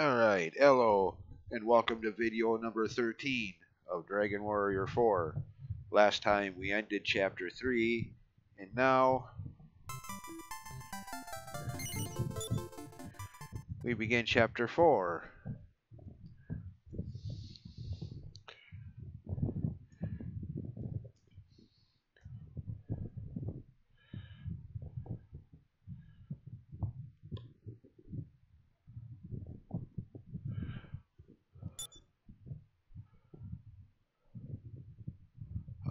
Alright, hello, and welcome to video number 13 of Dragon Warrior 4. Last time we ended chapter 3, and now we begin chapter 4.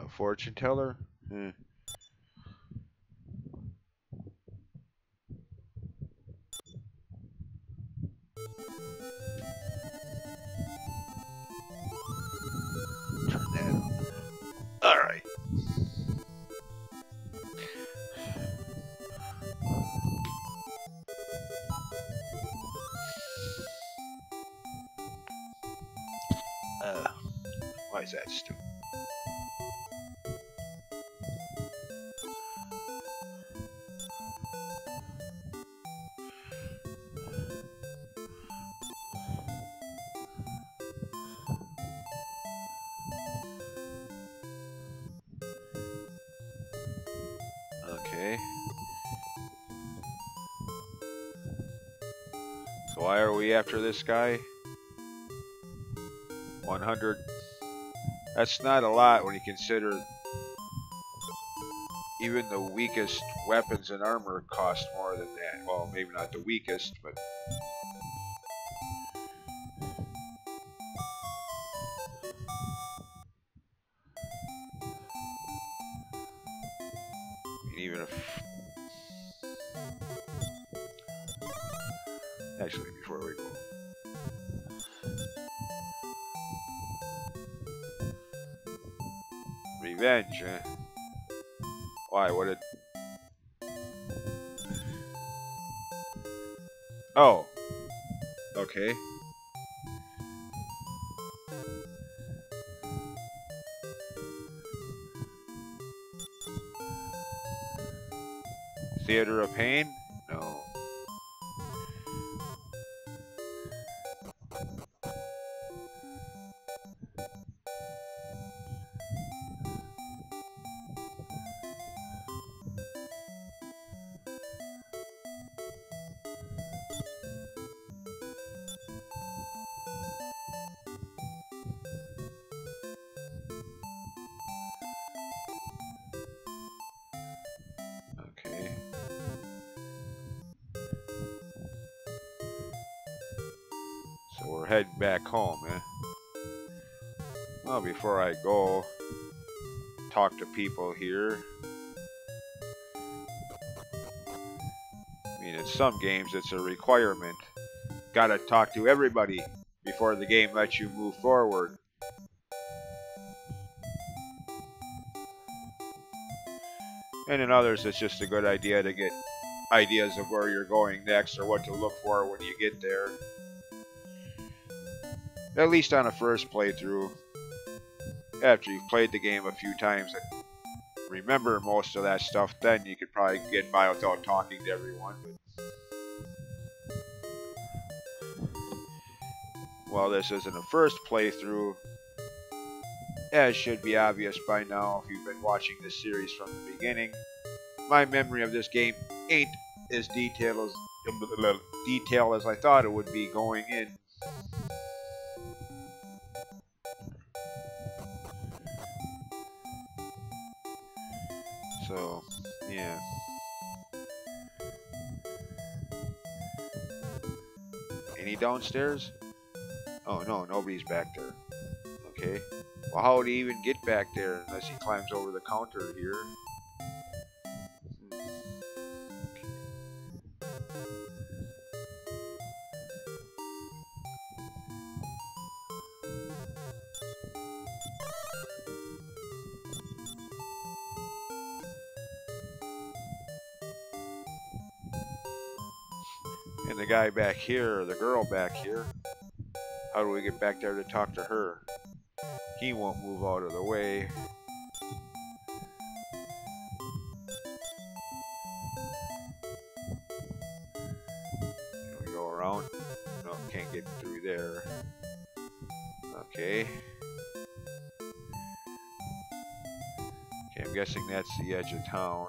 A fortune teller? Turn that on. Alright. Why is that stupid? Okay. So why are we after this guy? 100. That's not a lot when you consider even the weakest weapons and armor cost more than that. Well, maybe not the weakest, but even if... Actually, before we go... Revenge, eh? Why? What did... Oh. Okay. Theater of Pain? No. Okay. So we're heading back home, eh? Well, before I go, talk to people here. I mean, in some games, it's a requirement. Gotta talk to everybody before the game lets you move forward. And in others, it's just a good idea to get ideas of where you're going next or what to look for when you get there. At least on a first playthrough. After you've played the game a few times and remember most of that stuff, then you could probably get by without talking to everyone. But while this isn't a first playthrough, as should be obvious by now if you've been watching this series from the beginning, my memory of this game ain't as detailed as I thought it would be going in. So, yeah. Any downstairs? Oh no, nobody's back there. Okay. Well, how would he even get back there unless he climbs over the counter here? And the guy back here, or the girl back here, how do we get back there to talk to her? He won't move out of the way. Can we go around? no, can't get through there. Okay. Okay, I'm guessing that's the edge of town.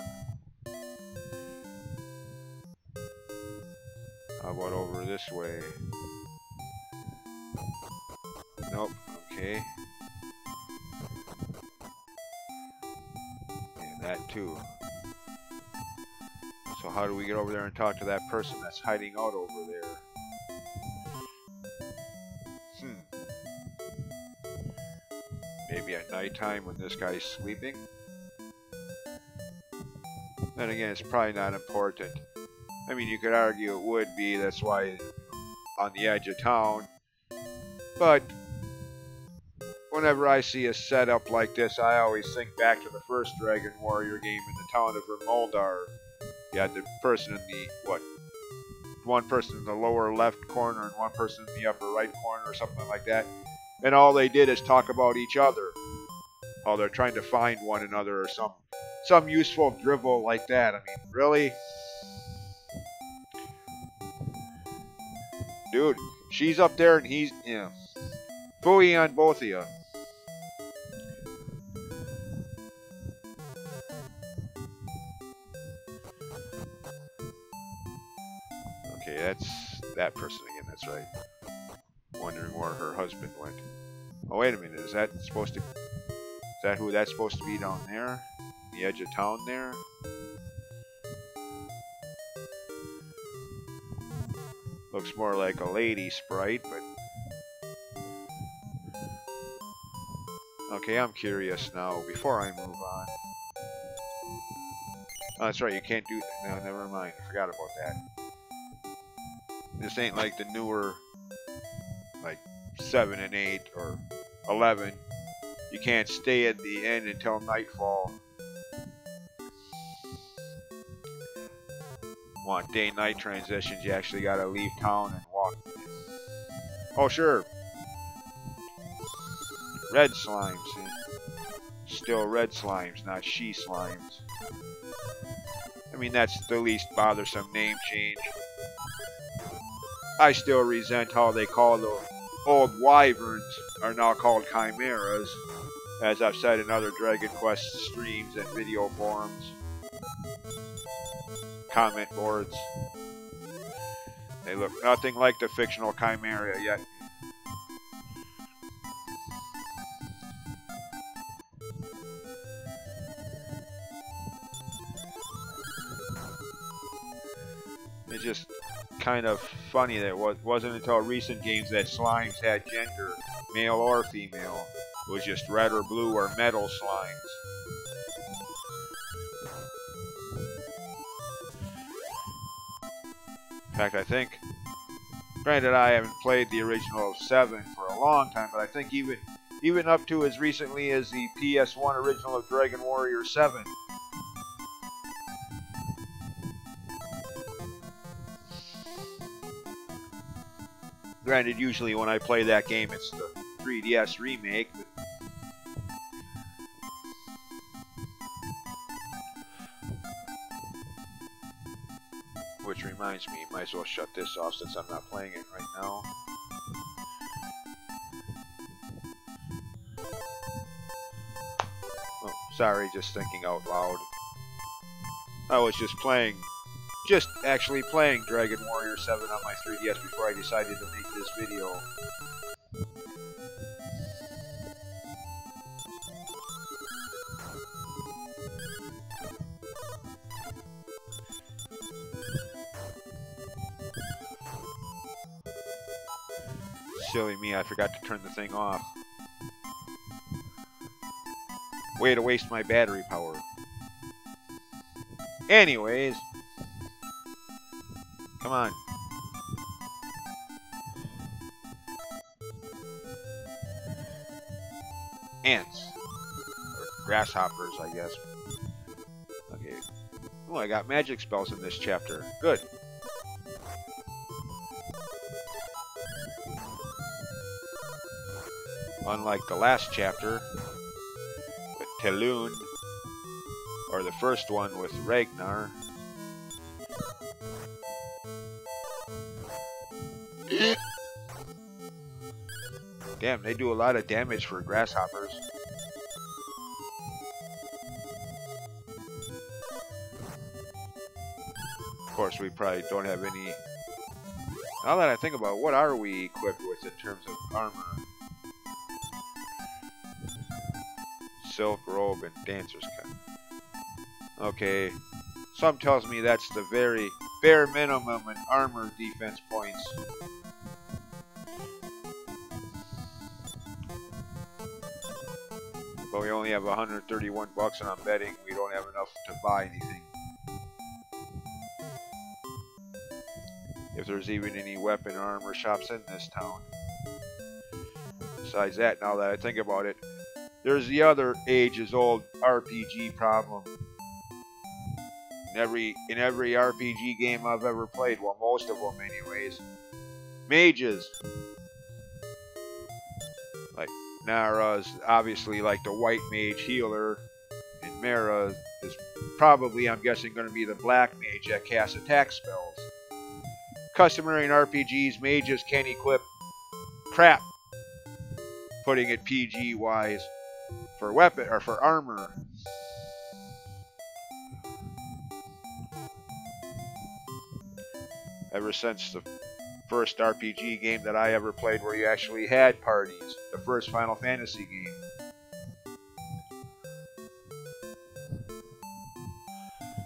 How about over this way? Nope. Okay. And that too. So how do we get over there and talk to that person that's hiding out over there? Maybe at nighttime when this guy's sleeping? Then again, it's probably not important. I mean, you could argue it would be, that's why on the edge of town. But whenever I see a setup like this, I always think back to the first Dragon Warrior game in the town of Vermoldar. You had the person in the, one person in the lower left corner and one person in the upper right corner or something like that. And all they did is talk about each other. How they're trying to find one another or some useful drivel like that. I mean, really? Dude, she's up there and he's, yeah. Phooey on both of you. Okay, that's that person again, that's right. Wondering where her husband went. Oh, wait a minute, is that supposed to... Is that who that's supposed to be down there? The edge of town there? Looks more like a lady sprite, but... Okay, I'm curious now, before I move on. Oh, that's right, you can't do... No, never mind, I forgot about that. This ain't like the newer... Like 7 and 8 or 11. You can't stay at the end until nightfall. Want day-night transitions, you actually gotta leave town and walk. Oh, sure. Red slimes. Still red slimes, not she slimes. I mean, that's the least bothersome name change. I still resent how they call the old wyverns are now called chimeras, as I've said in other Dragon Quest streams and video forums, comment boards. They look nothing like the fictional chimera yet. It's just kind of funny that it wasn't until recent games that slimes had gender, male or female. It was just red or blue or metal slimes. In fact, I think, granted I haven't played the original 7 for a long time, but I think even up to as recently as the PS1 original of Dragon Warrior 7, granted, usually when I play that game, it's the 3DS remake. Which reminds me, might as well shut this off since I'm not playing it right now. Oh, sorry, just thinking out loud. I was just actually playing Dragon Warrior 7 on my 3DS before I decided to make this video. Silly me, I forgot to turn the thing off. Way to waste my battery power. Anyways. Come on. Ants. Or grasshoppers, I guess. Okay. Oh, I got magic spells in this chapter. Good. Unlike the last chapter with Teloon, or the first one with Ragnar. Damn, they do a lot of damage for grasshoppers. Of course, we probably don't have any... Now that I think about it, what are we equipped with in terms of armor? Silk robe and dancer's cap. Okay. Some tells me that's the very bare minimum in armor defense points. But we only have 131 bucks, and I'm betting we don't have enough to buy anything. If there's even any weapon or armor shops in this town. Besides that, now that I think about it, there's the other ages-old RPG problem. In every RPG game I've ever played, well, most of them anyways, mages. Like Nara is obviously like the white mage healer, and Mara is probably, I'm guessing, going to be the black mage that casts attack spells. Customary in RPGs, mages can't equip crap. Putting it PG wise for weapon or for armor. Ever since the first RPG game that I ever played where you actually had parties, the first Final Fantasy game.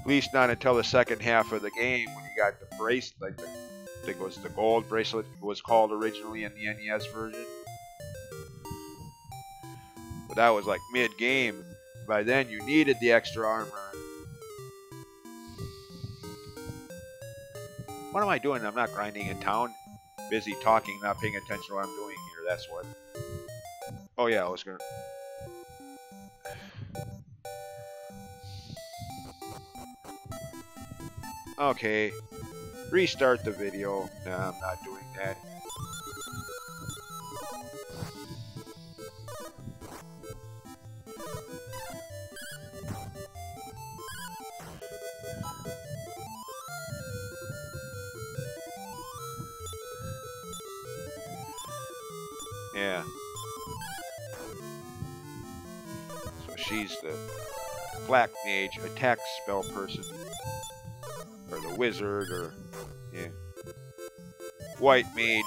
At least not until the second half of the game when you got the bracelet, like I think it was the gold bracelet was called originally in the NES version. But that was like mid-game. By then you needed the extra armor. What am I doing? I'm not grinding in town. Busy talking, not paying attention to what I'm doing here. That's what. Oh yeah, I was gonna... Okay. Restart the video. Nah, I'm not doing that. Yeah. So she's the black mage attack spell person. Or the wizard, or... yeah. White mage,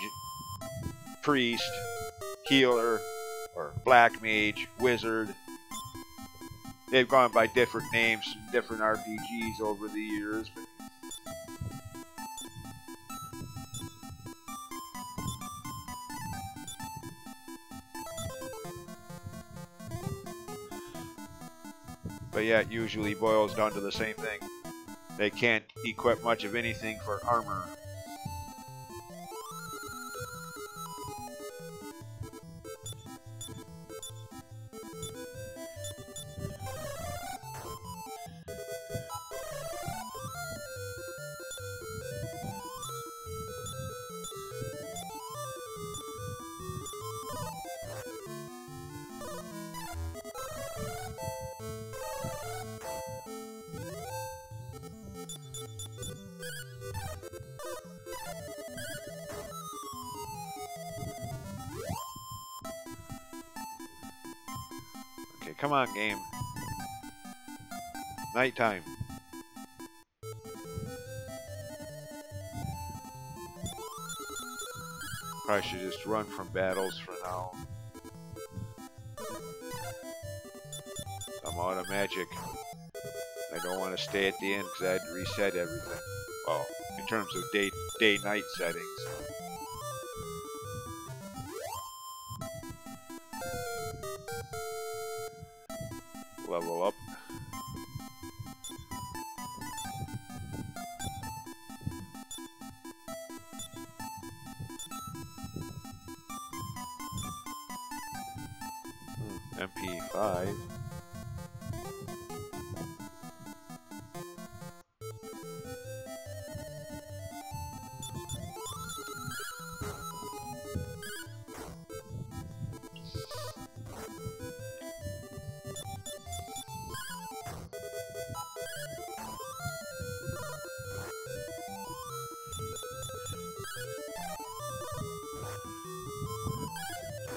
priest, healer, or black mage, wizard. They've gone by different names, different RPGs over the years, but yeah, it usually boils down to the same thing. They can't equip much of anything for armor. Okay, come on, game. Nighttime. Probably should just run from battles for now. I'm out of magic. I don't want to stay at the end because I had to reset everything. Well, in terms of day-night settings. Level up. MP5.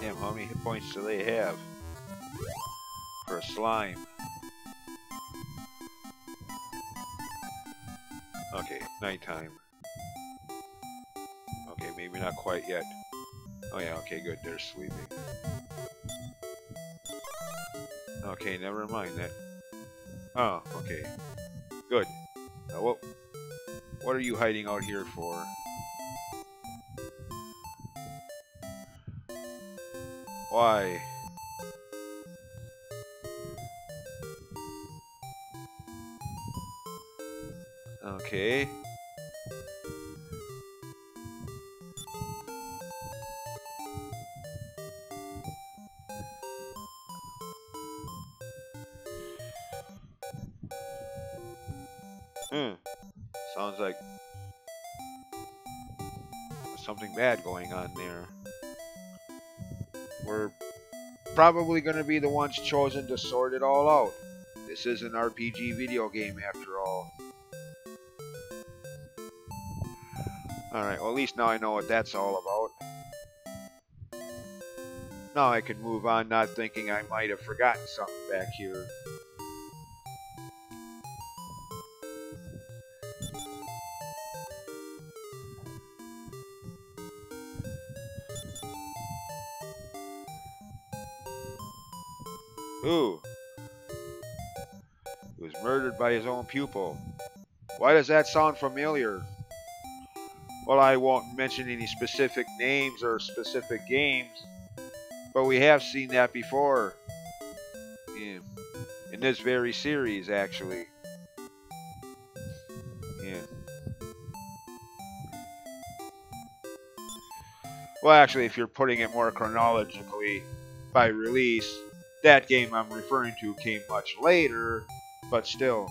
Damn, how many hit points do they have? For a slime. Okay, nighttime. Okay, maybe not quite yet. Oh yeah, okay, good, they're sleeping. Okay, never mind that. Oh, okay. Good. Now what are you hiding out here for? Why? Okay. Hmm. Sounds like something bad going on there. We're probably going to be the ones chosen to sort it all out. This is an RPG video game after all. Alright, well at least now I know what that's all about. Now I can move on not thinking I might have forgotten something back here. Ooh. He was murdered by his own pupil. Why does that sound familiar? Well, I won't mention any specific names or specific games, but we have seen that before. Yeah. In this very series, actually. Yeah. Well, actually, if you're putting it more chronologically by release, that game I'm referring to came much later, but still.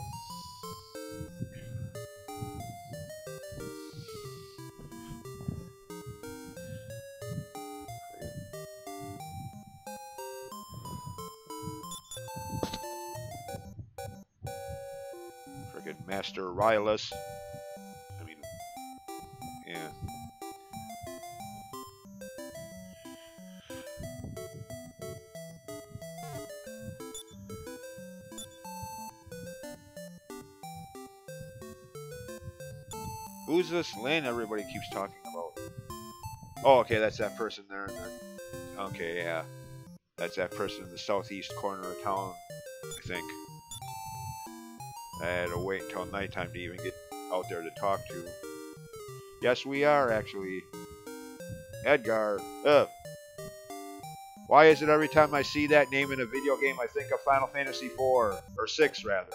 Friggin' Master Rylus. I mean, yeah. Who's this Lynn everybody keeps talking about? Oh, okay, that's that person there. Okay, yeah. That's that person in the southeast corner of town, I think. I had to wait until nighttime to even get out there to talk to. Yes, we are, actually. Edgar. Why is it every time I see that name in a video game, I think of Final Fantasy IV? Or 6, rather.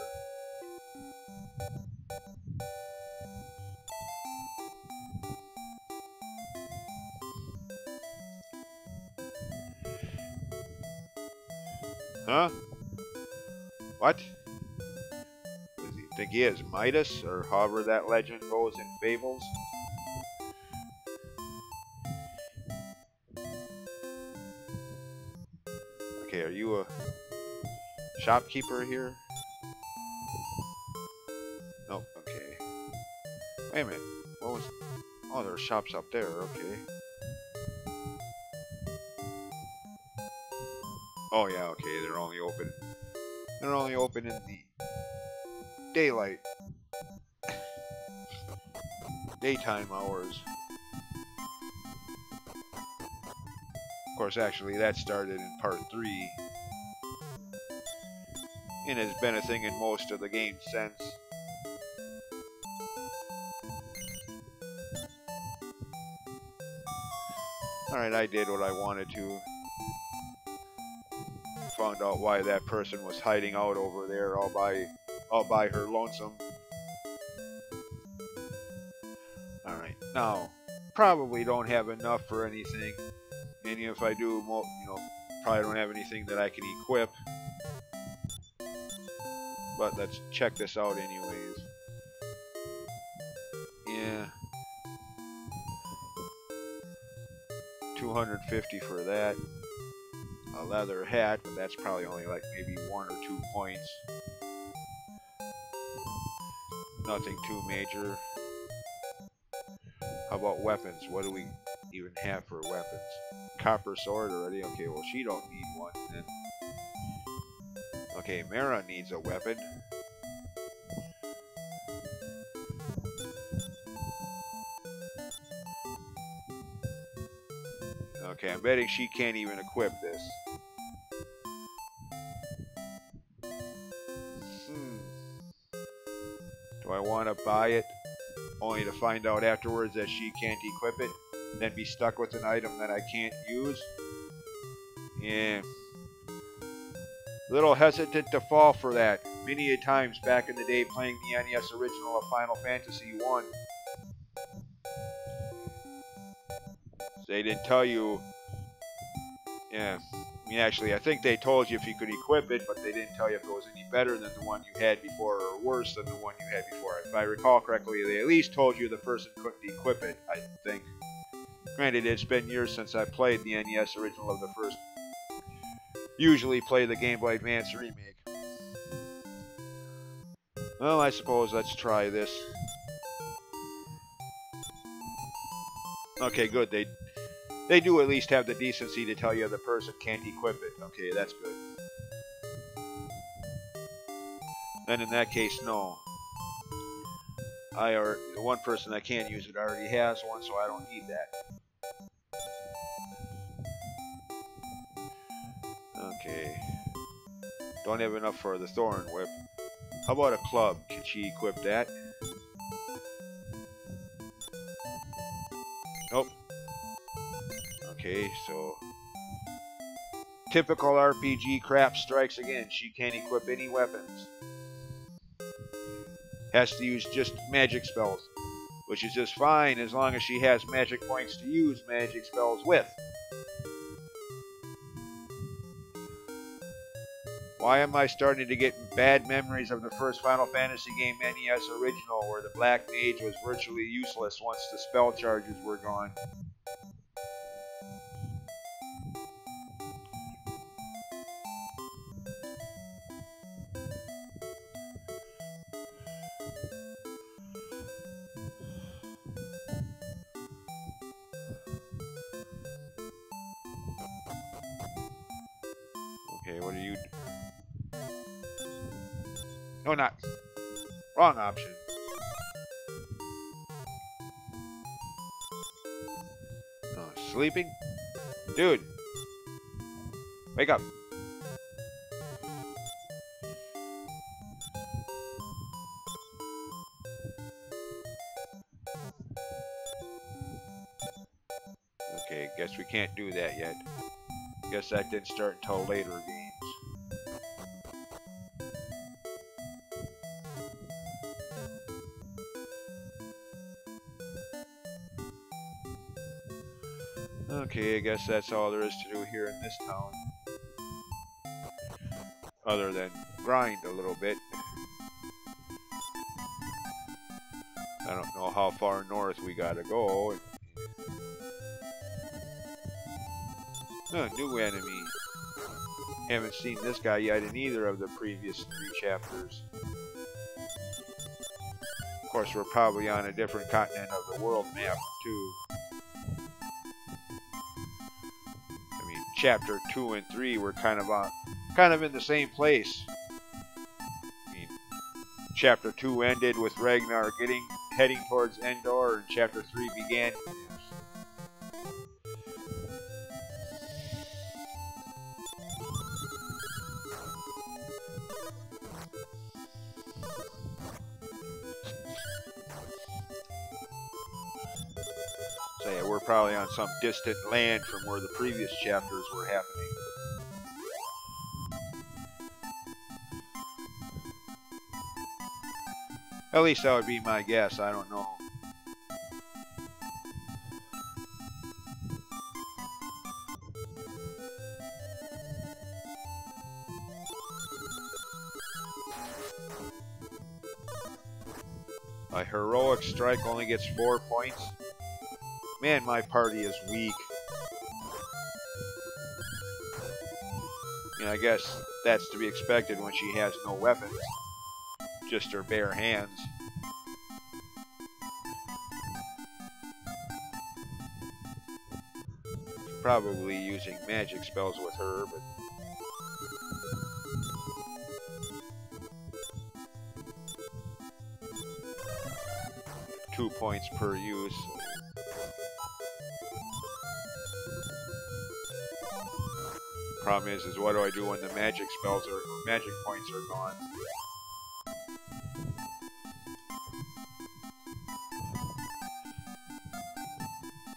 Huh? What? Does he think he is Midas, or however that legend goes in Fables? Okay, are you a shopkeeper here? Nope, okay. Wait a minute. What was... Oh, there are shops up there, okay. Oh yeah, okay, they're only open. They're only open in the daylight. Daytime hours. Of course, actually, that started in part 3. And has been a thing in most of the games since. Alright, I did what I wanted to. Found out why that person was hiding out over there all by her lonesome. Alright, now, probably don't have enough for anything. And if I do, probably don't have anything that I can equip. But let's check this out anyways. Yeah. 250 for that. A leather hat, but that's probably only like maybe 1 or 2 points. Nothing too major. How about weapons? What do we... even have her weapons. Copper sword already? Okay, well she don't need one then. Okay, Mara needs a weapon. Okay, I'm betting she can't even equip this. Do I want to buy it, only to find out afterwards that she can't equip it, then be stuck with an item that I can't use? Yeah. A little hesitant to fall for that. Many a times back in the day playing the NES original of Final Fantasy 1. They didn't tell you. Yeah. I mean, actually, I think they told you if you could equip it, but they didn't tell you if it was any better than the one you had before or worse than the one you had before. If I recall correctly, they at least told you the person couldn't equip it, I think. Granted, it's been years since I played the NES original of the first. Usually play the Game Boy Advance remake. Well, I suppose let's try this. Okay, good. They do at least have the decency to tell you the person can't equip it. Okay, that's good. Then in that case, no. The one person that can't use it already has one, so I don't need that. Okay. Don't have enough for the Thorn Whip. How about a club? Can she equip that? Nope. Okay, so typical RPG crap strikes again. She can't equip any weapons. Has to use just magic spells, which is just fine as long as she has magic points to use magic spells with. Why am I starting to get bad memories of the first Final Fantasy game NES original, where the Black Mage was virtually useless once the spell charges were gone? Okay, what are you... No, not... Wrong option. Oh, sleeping? Dude! Wake up! Okay, guess we can't do that yet. Guess that didn't start until later games. Okay, I guess that's all there is to do here in this town. Other than grind a little bit. I don't know how far north we gotta go. New enemy. Haven't seen this guy yet in either of the previous 3 chapters. Of course, we're probably on a different continent of the world map, too. I mean, chapter 2 and 3 were kind of in the same place. I mean, chapter 2 ended with Ragnar heading towards Endor, and chapter 3 began. So yeah, we're probably on some distant land from where the previous chapters were happening. At least that would be my guess, I don't know. A heroic strike only gets 4 points. Man, my party is weak. You know, I guess that's to be expected when she has no weapons. Just her bare hands. Probably using magic spells with her, but 2 points per use. Problem is what do I do when the magic spells or magic points are gone?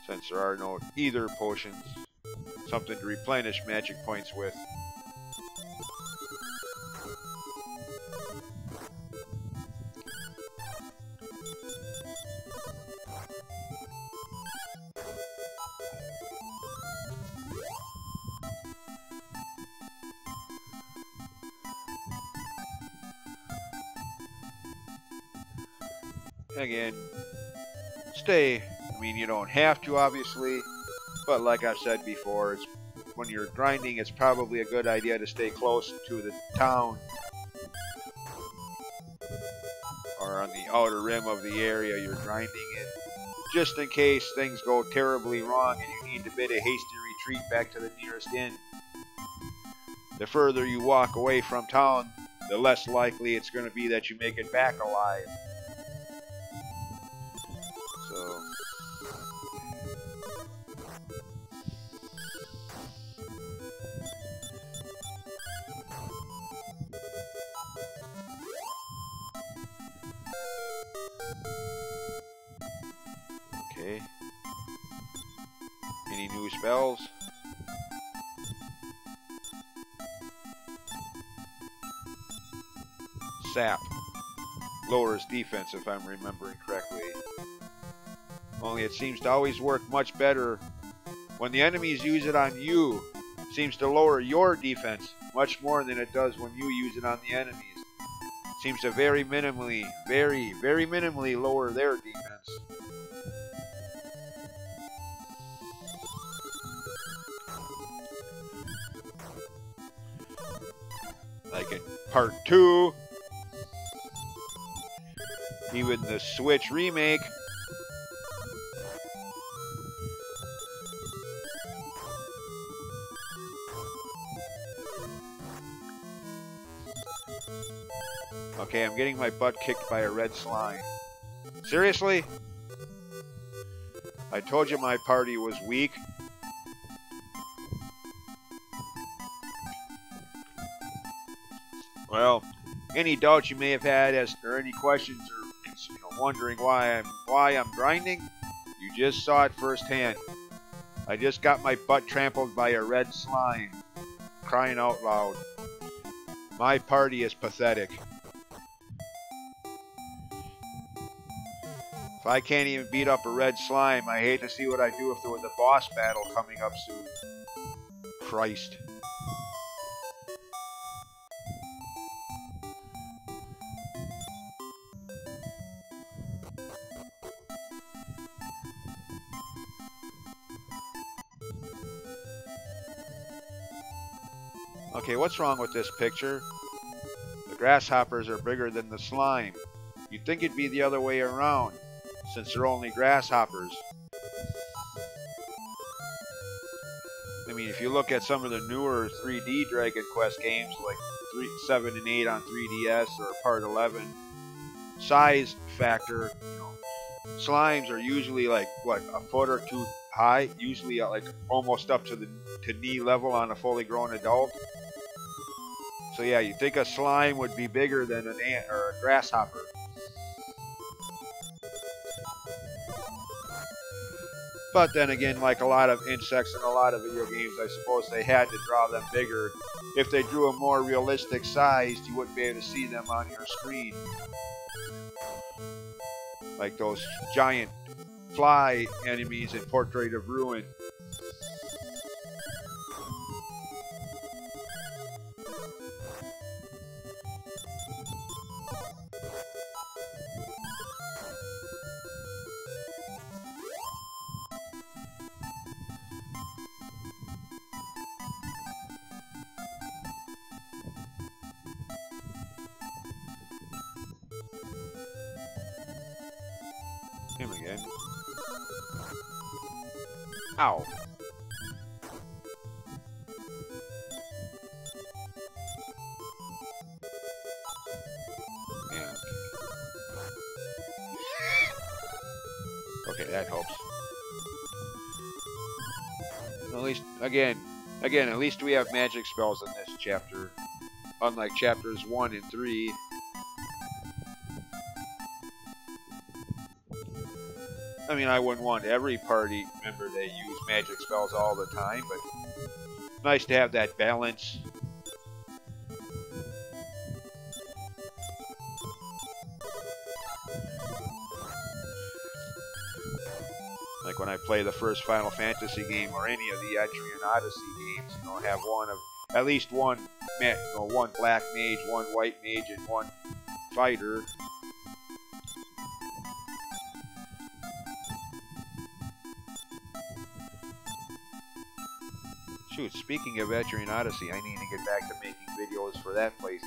Since there are no either potions, something to replenish magic points with. Again, I mean, you don't have to, obviously, but like I've said before, when you're grinding, it's probably a good idea to stay close to the town or on the outer rim of the area you're grinding in, just in case things go terribly wrong and you need to bid a hasty retreat back to the nearest inn. The further you walk away from town, the less likely it's going to be that you make it back alive. So, okay. Any new spells? Sap. Lowers defense if I'm remembering correctly. Only it seems to always work much better when the enemies use it on you. It seems to lower your defense much more than it does when you use it on the enemies. It seems to very minimally lower their defense. Like in Part 2, even the Switch remake, okay, I'm getting my butt kicked by a red slime. Seriously? I told you my party was weak. Well, any doubts you may have had or any questions or wondering why I'm grinding, you just saw it firsthand. I just got my butt trampled by a red slime. Crying out loud. My party is pathetic. If I can't even beat up a red slime, I hate to see what I'd do if there was a boss battle coming up soon. Christ. Okay, what's wrong with this picture? The grasshoppers are bigger than the slime. You'd think it'd be the other way around, since they're only grasshoppers. I mean, if you look at some of the newer 3D Dragon Quest games, like 7 and 8 on 3DS or Part 11, size factor, slimes are usually like, what, a foot or two high? Usually like almost up to knee level on a fully grown adult. So yeah, you'd think a slime would be bigger than an ant or a grasshopper. But then again, like a lot of insects in a lot of video games, I suppose they had to draw them bigger. If they drew a more realistic size, you wouldn't be able to see them on your screen. Like those giant fly enemies in Portrait of Ruin. Him again. Ow. Okay, that helps. At least, again, at least we have magic spells in this chapter. Unlike chapters 1 and 3. I mean, I wouldn't want every party member to use magic spells all the time, but it's nice to have that balance. Like when I play the first Final Fantasy game or any of the Etrian Odyssey games, you know, have at least one black mage, one white mage, and one fighter. Shoot, speaking of Etrian Odyssey, I need to get back to making videos for that playthrough.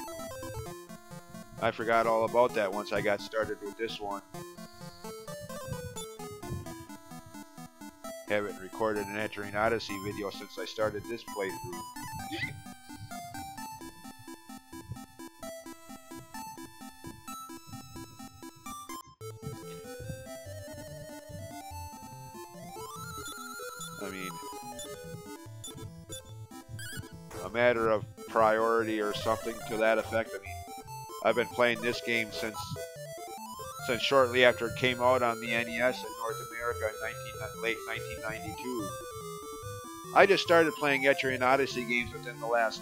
I forgot all about that once I got started with this one. Haven't recorded an Etrian Odyssey video since I started this playthrough. I mean, a matter of priority or something to that effect. I mean, I've been playing this game since shortly after it came out on the NES in North America in late 1992. I just started playing Etrian Odyssey games within the last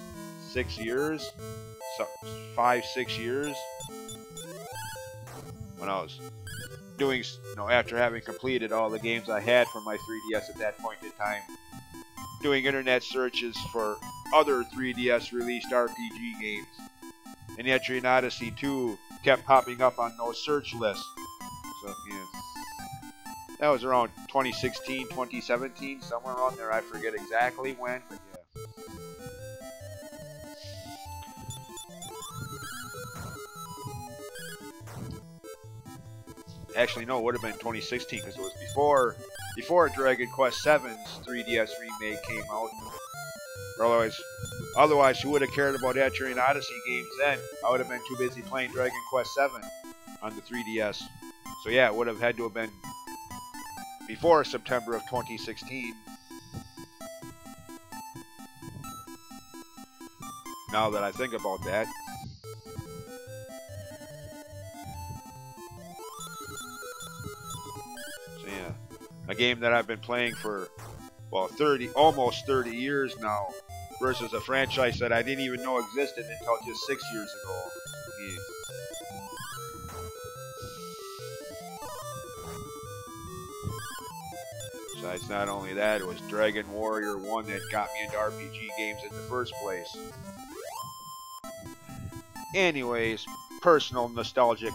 6 years, 5-6 years, when I was doing, after having completed all the games I had for my 3DS at that point in time, doing internet searches for other 3DS released RPG games. And Etrian Odyssey 2 kept popping up on those search lists. So, yeah. That was around 2016, 2017, somewhere around there. I forget exactly when, but yeah. Actually, no, it would have been 2016 because it was before Dragon Quest VII's 3DS remake came out. Or otherwise, who would have cared about Etrian Odyssey games then? I would have been too busy playing Dragon Quest VII on the 3DS. So yeah, it would have had to have been before September of 2016. Now that I think about that. So yeah, a game that I've been playing for, well, almost 30 years now, versus a franchise that I didn't even know existed until just 6 years ago. Yeah. Besides, not only that, it was Dragon Warrior 1 that got me into RPG games in the first place. Anyways, personal nostalgic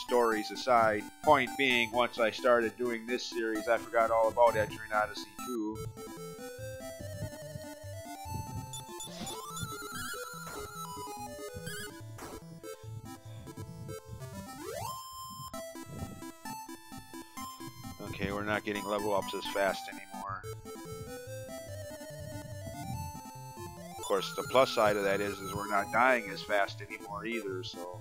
stories aside, point being, once I started doing this series, I forgot all about Etrian Odyssey 2. Okay, we're not getting level ups as fast anymore. Of course, the plus side of that is we're not dying as fast anymore either, so...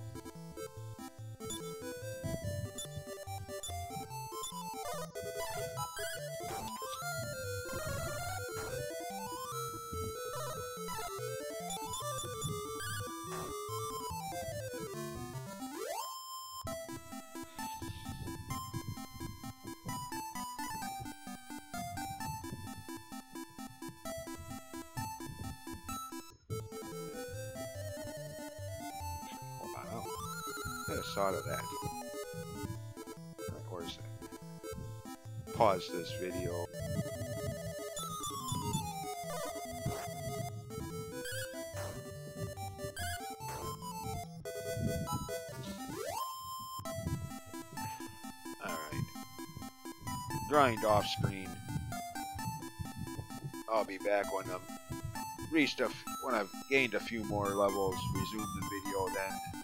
I just thought of that. Where's that? Pause this video. Alright. Grind off screen. I'll be back when I've gained a few more levels. Resume the video then.